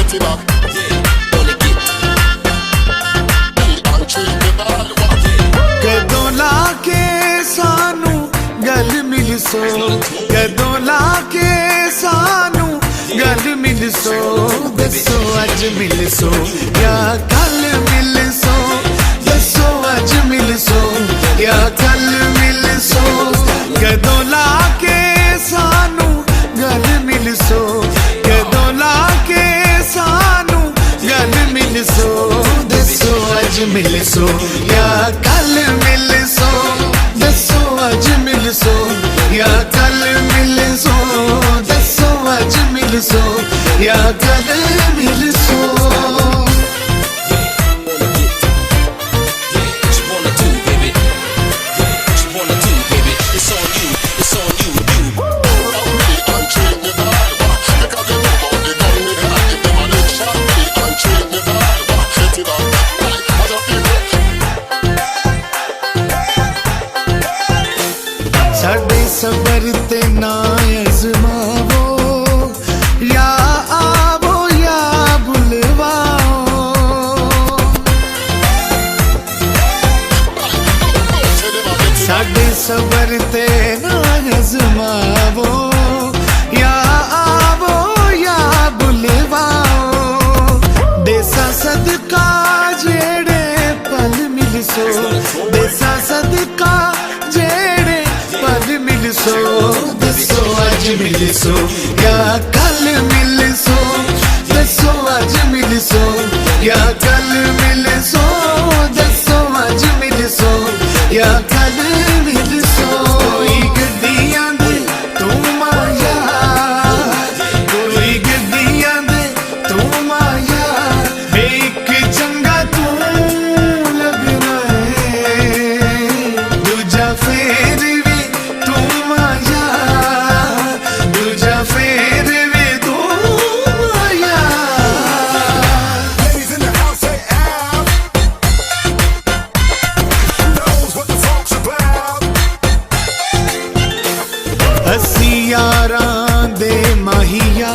hit it up. Wanna get untreatable. कदों लाके सानू गल मिल सो, कदों लाके सानू गल मिल सो, दसो अज मिल सो या कल मिल सो, दसो अज मिल सो या कल मिल सो, कदों लाके सानू गल मिल सो, कदों लाके सानू गल मिल सो, दसो अज मिल सो या कल मिल सो, दसो अज मिल सो या कल मिल सो, दसो अज मिल सो या कल मिल सो। साडे सबर ते ना अजमावो, या आवो या बुलवाओ, साडे सबर ते ना अजमावो, या आवो या बुलवाओ, देसा सदका जेड़े पल मिल सो, देसा सदका जेड़े पल मिल सो, दसो अज मिल सो या कल मिल सो, दसो अज मिल सो या कल मिल सो, दसो अज मिल सो या कल मिल सो। कोई गड्डियां दे तू माया, कोई गड्डियां दे तू माया, एक चंगा तू लगना है, दूजा फेर भी तू माया, दूजा फेर भी तू माया। Ladies in the house say out. Knows what the folks about. ਅਸੀਂ ਯਾਰਾਂ ਦੇ ਮਾਹੀਆ